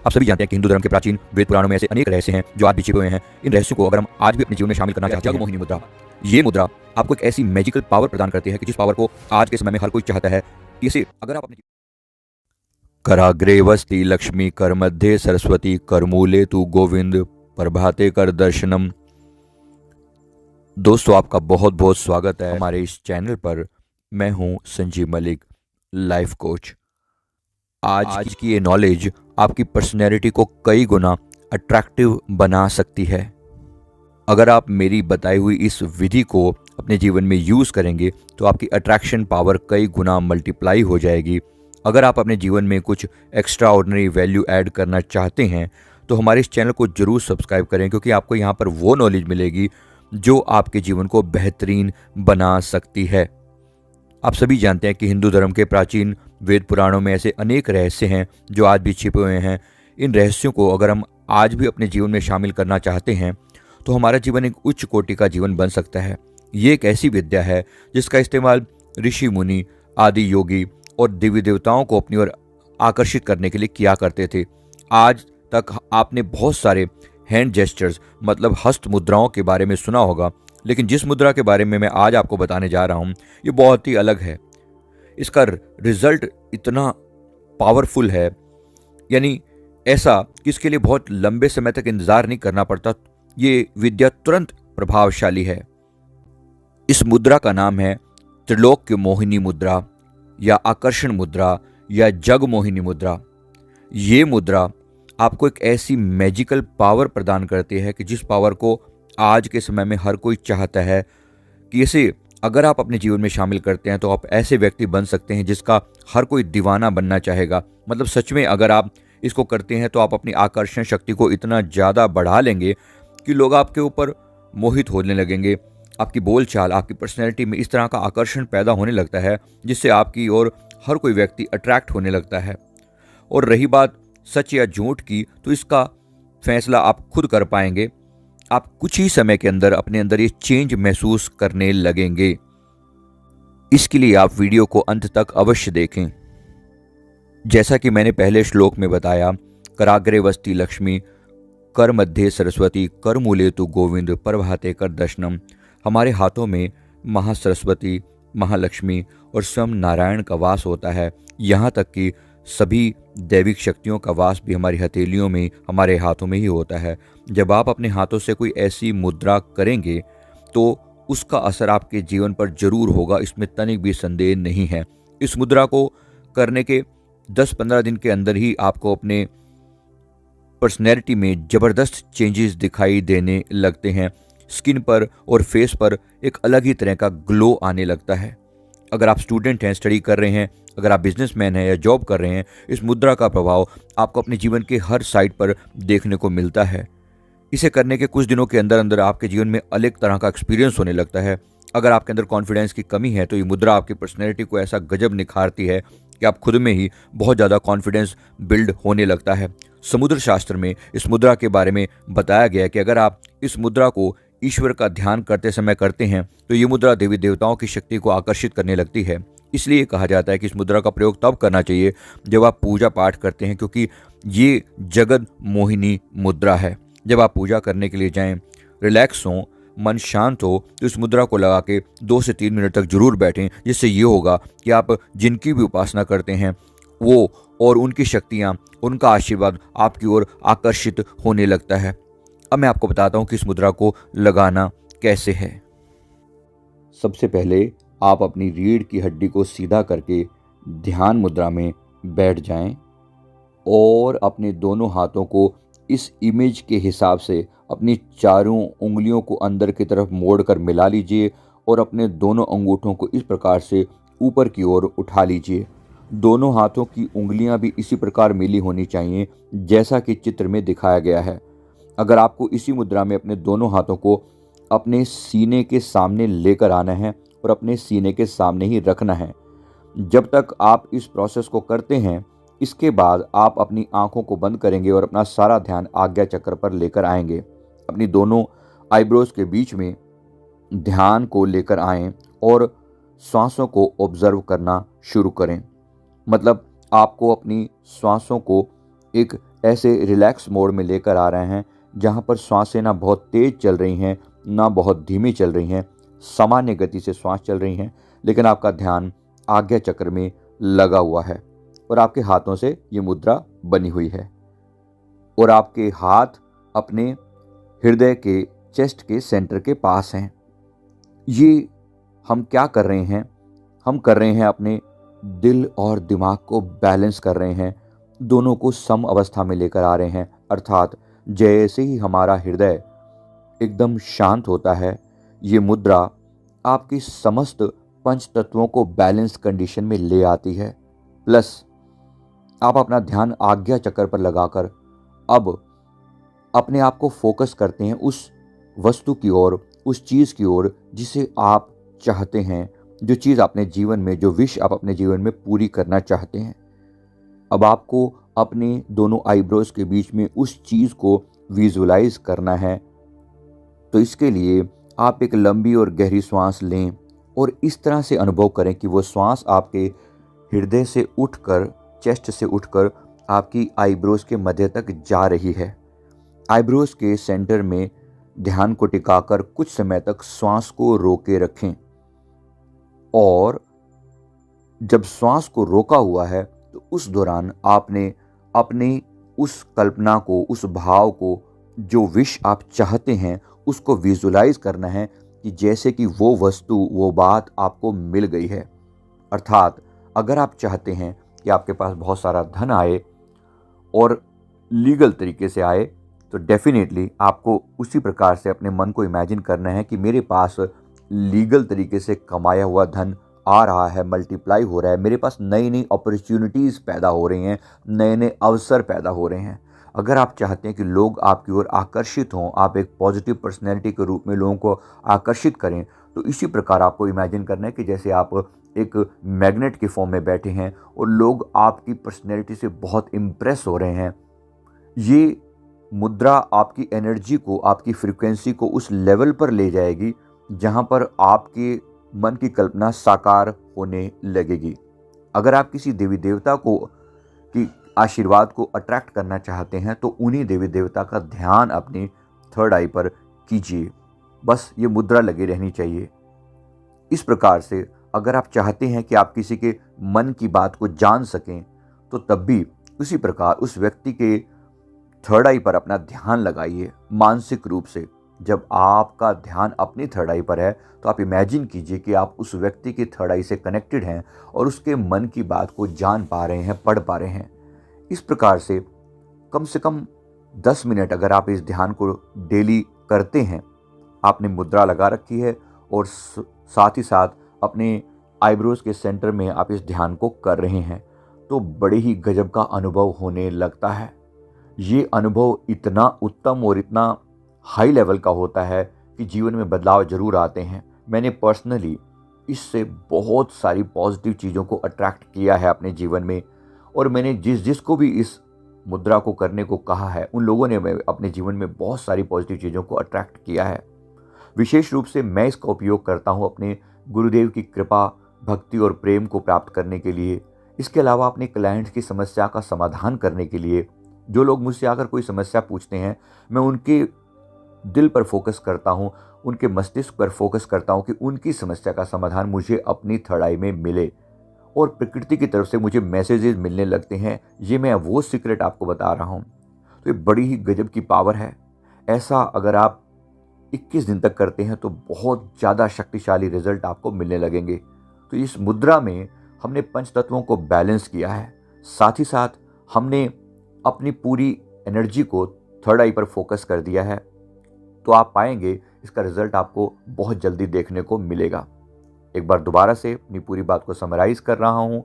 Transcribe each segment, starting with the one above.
आप सभी जानते हैं कि हिंदू धर्म के प्राचीन वेद पुराणों में ऐसे अनेक रहस्य हैं जो आज भी छिपे हुए हैं। इन रहस्यों को अगर हम आज भी अपने जीवन में शामिल करना चाहते हैं, जगमोहिनी मुद्रा, ये मुद्रा आपको एक ऐसी मैजिकल पावर प्रदान करती है कि जिस पावर को आज के समय में हर कोई चाहता है। इसे अगर आप अपने कराग्रे वस्ति लक्ष्मी कर मध्य सरस्वती करमूले तू गोविंद प्रभाते कर दर्शनम। दोस्तों, आपका बहुत बहुत स्वागत है हमारे इस चैनल पर। मैं हूं संजीव मलिक, लाइफ कोच। आज की ये नॉलेज आपकी पर्सनैलिटी को कई गुना अट्रैक्टिव बना सकती है। अगर आप मेरी बताई हुई इस विधि को अपने जीवन में यूज़ करेंगे तो आपकी अट्रैक्शन पावर कई गुना मल्टीप्लाई हो जाएगी। अगर आप अपने जीवन में कुछ एक्स्ट्रा ऑर्डिनरी वैल्यू ऐड करना चाहते हैं तो हमारे इस चैनल को ज़रूर सब्सक्राइब करें, क्योंकि आपको यहाँ पर वो नॉलेज मिलेगी जो आपके जीवन को बेहतरीन बना सकती है। आप सभी जानते हैं कि हिंदू धर्म के प्राचीन वेद पुराणों में ऐसे अनेक रहस्य हैं जो आज भी छिपे हुए हैं। इन रहस्यों को अगर हम आज भी अपने जीवन में शामिल करना चाहते हैं तो हमारा जीवन एक उच्च कोटि का जीवन बन सकता है। ये एक ऐसी विद्या है जिसका इस्तेमाल ऋषि मुनि, आदि योगी और देवी देवताओं को अपनी ओर आकर्षित करने के लिए किया करते थे। आज तक आपने बहुत सारे हैंड जेस्चर्स मतलब हस्त मुद्राओं के बारे में सुना होगा, लेकिन जिस मुद्रा के बारे में मैं आज आपको बताने जा रहा हूँ ये बहुत ही अलग है। इसका रिजल्ट इतना पावरफुल है, यानी ऐसा कि इसके लिए बहुत लंबे समय तक इंतजार नहीं करना पड़ता। ये विद्या तुरंत प्रभावशाली है। इस मुद्रा का नाम है त्रिलोक्य मोहिनी मुद्रा या आकर्षण मुद्रा या जग मोहिनी मुद्रा। ये मुद्रा आपको एक ऐसी मैजिकल पावर प्रदान करती है कि जिस पावर को आज के समय में हर कोई चाहता है कि इसे अगर आप अपने जीवन में शामिल करते हैं तो आप ऐसे व्यक्ति बन सकते हैं जिसका हर कोई दीवाना बनना चाहेगा। मतलब सच में अगर आप इसको करते हैं तो आप अपनी आकर्षण शक्ति को इतना ज़्यादा बढ़ा लेंगे कि लोग आपके ऊपर मोहित होने लगेंगे। आपकी बोलचाल, आपकी पर्सनैलिटी में इस तरह का आकर्षण पैदा होने लगता है जिससे आपकी ओर हर कोई व्यक्ति अट्रैक्ट होने लगता है। और रही बात सच या झूठ की, तो इसका फैसला आप खुद कर पाएंगे। आप कुछ ही समय के अंदर अपने अंदर ये चेंज महसूस करने लगेंगे। इसके लिए आप वीडियो को अंत तक अवश्य देखें। जैसा कि मैंने पहले श्लोक में बताया, कराग्रे वस्ति लक्ष्मी कर मध्य सरस्वती कर मूले तु गोविंद प्रभाते कर दर्शनम। हमारे हाथों में महासरस्वती, महालक्ष्मी और स्वयं नारायण का वास होता है। यहाँ तक कि सभी दैविक शक्तियों का वास भी हमारी हथेलियों में, हमारे हाथों में ही होता है। जब आप अपने हाथों से कोई ऐसी मुद्रा करेंगे तो उसका असर आपके जीवन पर जरूर होगा, इसमें तनिक भी संदेह नहीं है। इस मुद्रा को करने के 10-15 दिन के अंदर ही आपको अपने पर्सनैलिटी में ज़बरदस्त चेंजेस दिखाई देने लगते हैं। स्किन पर और फेस पर एक अलग ही तरह का ग्लो आने लगता है। अगर आप स्टूडेंट हैं, स्टडी कर रहे हैं, अगर आप बिजनेसमैन हैं या जॉब कर रहे हैं, इस मुद्रा का प्रभाव आपको अपने जीवन के हर साइड पर देखने को मिलता है। इसे करने के कुछ दिनों के अंदर अंदर आपके जीवन में अलग तरह का एक्सपीरियंस होने लगता है। अगर आपके अंदर कॉन्फिडेंस की कमी है तो ये मुद्रा आपकी पर्सनैलिटी को ऐसा गजब निखारती है कि आप खुद में ही बहुत ज़्यादा कॉन्फिडेंस बिल्ड होने लगता है। समुद्र शास्त्र में इस मुद्रा के बारे में बताया गया है कि अगर आप इस मुद्रा को ईश्वर का ध्यान करते समय करते हैं तो ये मुद्रा देवी देवताओं की शक्ति को आकर्षित करने लगती है। इसलिए कहा जाता है कि इस मुद्रा का प्रयोग तब करना चाहिए जब आप पूजा पाठ करते हैं, क्योंकि ये जगत मोहिनी मुद्रा है। जब आप पूजा करने के लिए जाएं, रिलैक्स हों, मन शांत हो, तो इस मुद्रा को लगा के 2 से 3 मिनट तक जरूर बैठें। जिससे ये होगा कि आप जिनकी भी उपासना करते हैं वो और उनकी शक्तियाँ, उनका आशीर्वाद आपकी ओर आकर्षित होने लगता है। अब मैं आपको बताता हूँ कि इस मुद्रा को लगाना कैसे है। सबसे पहले आप अपनी रीढ़ की हड्डी को सीधा करके ध्यान मुद्रा में बैठ जाएं और अपने दोनों हाथों को इस इमेज के हिसाब से अपनी चारों उंगलियों को अंदर की तरफ मोड़कर मिला लीजिए और अपने दोनों अंगूठों को इस प्रकार से ऊपर की ओर उठा लीजिए। दोनों हाथों की उंगलियां भी इसी प्रकार मिली होनी चाहिए जैसा कि चित्र में दिखाया गया है। अगर आपको इसी मुद्रा में अपने दोनों हाथों को अपने सीने के सामने लेकर आना है और अपने सीने के सामने ही रखना है। जब तक आप इस प्रोसेस को करते हैं, इसके बाद आप अपनी आंखों को बंद करेंगे और अपना सारा ध्यान आज्ञा चक्र पर लेकर आएंगे। अपनी दोनों आईब्रोज के बीच में ध्यान को लेकर आएं और सांसों को ऑब्जर्व करना शुरू करें। मतलब आपको अपनी सांसों को एक ऐसे रिलैक्स मोड में लेकर आ रहे हैं जहाँ पर श्वासें ना बहुत तेज चल रही हैं, ना बहुत धीमी चल रही हैं, सामान्य गति से श्वास चल रही हैं, लेकिन आपका ध्यान आज्ञा चक्र में लगा हुआ है और आपके हाथों से ये मुद्रा बनी हुई है और आपके हाथ अपने हृदय के चेस्ट के सेंटर के पास हैं। ये हम क्या कर रहे हैं? हम कर रहे हैं अपने दिल और दिमाग को बैलेंस कर रहे हैं, दोनों को सम अवस्था में लेकर आ रहे हैं। अर्थात जैसे ही हमारा हृदय एकदम शांत होता है, ये मुद्रा आपकी समस्त पंच तत्वों को बैलेंस कंडीशन में ले आती है। प्लस आप अपना ध्यान आज्ञा चक्र पर लगाकर अब अपने आप को फोकस करते हैं उस वस्तु की ओर, उस चीज़ की ओर जिसे आप चाहते हैं, जो चीज़ अपने जीवन में, जो विश आप अपने जीवन में पूरी करना चाहते हैं। अब आपको अपने दोनों आईब्रोज के बीच में उस चीज़ को विजुलाइज करना है। तो इसके लिए आप एक लंबी और गहरी सांस लें और इस तरह से अनुभव करें कि वो सांस आपके हृदय से उठकर, चेस्ट से उठकर आपकी आईब्रोज के मध्य तक जा रही है। आईब्रोज के सेंटर में ध्यान को टिकाकर कुछ समय तक श्वास को रोके रखें और जब श्वास को रोका हुआ है तो उस दौरान आपने अपनी उस कल्पना को, उस भाव को, जो विश आप चाहते हैं उसको विजुलाइज करना है कि जैसे कि वो वस्तु, वो बात आपको मिल गई है। अर्थात अगर आप चाहते हैं कि आपके पास बहुत सारा धन आए और लीगल तरीके से आए, तो डेफिनेटली आपको उसी प्रकार से अपने मन को इमेजिन करना है कि मेरे पास लीगल तरीके से कमाया हुआ धन आ रहा है, मल्टीप्लाई हो रहा है, मेरे पास नई नई अपॉर्चुनिटीज़ पैदा हो रही हैं, नए नए अवसर पैदा हो रहे हैं। अगर आप चाहते हैं कि लोग आपकी ओर आकर्षित हों, आप एक पॉजिटिव पर्सनैलिटी के रूप में लोगों को आकर्षित करें, तो इसी प्रकार आपको इमेजिन करना है कि जैसे आप एक मैग्नेट के फॉर्म में बैठे हैं और लोग आपकी पर्सनैलिटी से बहुत इम्प्रेस हो रहे हैं। ये मुद्रा आपकी एनर्जी को, आपकी फ्रीक्वेंसी को उस लेवल पर ले जाएगी जहाँ पर आपके मन की कल्पना साकार होने लगेगी। अगर आप किसी देवी देवता को की आशीर्वाद को अट्रैक्ट करना चाहते हैं तो उन्हीं देवी देवता का ध्यान अपनी थर्ड आई पर कीजिए। बस ये मुद्रा लगी रहनी चाहिए। इस प्रकार से अगर आप चाहते हैं कि आप किसी के मन की बात को जान सकें तो तब भी उसी प्रकार उस व्यक्ति के थर्ड आई पर अपना ध्यान लगाइए मानसिक रूप से। जब आपका ध्यान अपनी थर्ड आई पर है तो आप इमेजिन कीजिए कि आप उस व्यक्ति की थर्ड आई से कनेक्टेड हैं और उसके मन की बात को जान पा रहे हैं, पढ़ पा रहे हैं। इस प्रकार से कम 10 मिनट अगर आप इस ध्यान को डेली करते हैं, आपने मुद्रा लगा रखी है और साथ ही साथ अपने आईब्रोज के सेंटर में आप इस ध्यान को कर रहे हैं, तो बड़े ही गजब का अनुभव होने लगता है। ये अनुभव इतना उत्तम और इतना हाई लेवल का होता है कि जीवन में बदलाव जरूर आते हैं। मैंने पर्सनली इससे बहुत सारी पॉजिटिव चीज़ों को अट्रैक्ट किया है अपने जीवन में और मैंने जिसको भी इस मुद्रा को करने को कहा है उन लोगों ने अपने जीवन में बहुत सारी पॉजिटिव चीज़ों को अट्रैक्ट किया है। विशेष रूप से मैं इसका उपयोग करता हूँ अपने गुरुदेव की कृपा, भक्ति और प्रेम को प्राप्त करने के लिए। इसके अलावा अपने क्लाइंट्स की समस्या का समाधान करने के लिए। जो लोग मुझसे आकर कोई समस्या पूछते हैं, मैं उनके दिल पर फोकस करता हूँ, उनके मस्तिष्क पर फोकस करता हूँ कि उनकी समस्या का समाधान मुझे अपनी थर्ड आई में मिले और प्रकृति की तरफ से मुझे मैसेजेस मिलने लगते हैं। ये मैं वो सीक्रेट आपको बता रहा हूँ। तो ये बड़ी ही गजब की पावर है। ऐसा अगर आप 21 दिन तक करते हैं तो बहुत ज़्यादा शक्तिशाली रिजल्ट आपको मिलने लगेंगे। तो इस मुद्रा में हमने पंच तत्वों को बैलेंस किया है, साथ ही साथ हमने अपनी पूरी एनर्जी को थर्ड आई पर फोकस कर दिया है। तो आप पाएंगे इसका रिजल्ट आपको बहुत जल्दी देखने को मिलेगा। एक बार दोबारा से अपनी पूरी बात को समराइज कर रहा हूँ।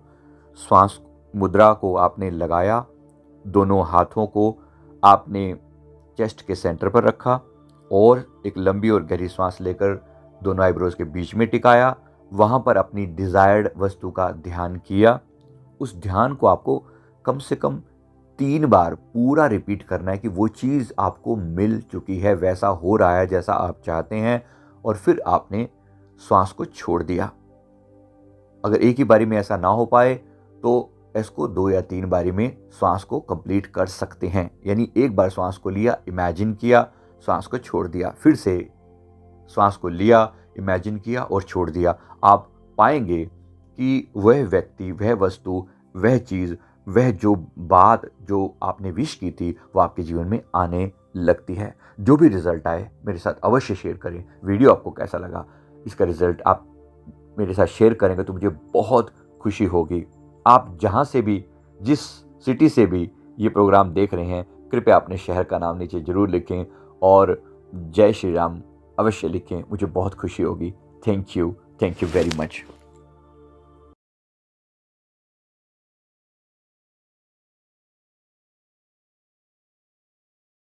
श्वास मुद्रा को आपने लगाया, दोनों हाथों को आपने चेस्ट के सेंटर पर रखा और एक लंबी और गहरी सांस लेकर दोनों आईब्रोज के बीच में टिकाया। वहाँ पर अपनी डिज़ायर्ड वस्तु का ध्यान किया। उस ध्यान को आपको कम से कम 3 बार पूरा रिपीट करना है कि वो चीज़ आपको मिल चुकी है, वैसा हो रहा है जैसा आप चाहते हैं, और फिर आपने श्वास को छोड़ दिया। अगर एक ही बारी में ऐसा ना हो पाए तो इसको 2 या 3 बारी में श्वास को कंप्लीट कर सकते हैं। यानी एक बार श्वास को लिया, इमेजिन किया, श्वास को छोड़ दिया, फिर से श्वास को लिया, इमेजिन किया और छोड़ दिया। आप पाएंगे कि वह व्यक्ति, वह वस्तु, वह चीज़, वह जो बात जो आपने विश की थी वो आपके जीवन में आने लगती है। जो भी रिजल्ट आए मेरे साथ अवश्य शेयर करें। वीडियो आपको कैसा लगा, इसका रिजल्ट आप मेरे साथ शेयर करेंगे तो मुझे बहुत खुशी होगी। आप जहाँ से भी, जिस सिटी से भी ये प्रोग्राम देख रहे हैं, कृपया अपने शहर का नाम नीचे ज़रूर लिखें और जय श्री राम अवश्य लिखें, मुझे बहुत खुशी होगी। Thank you very much.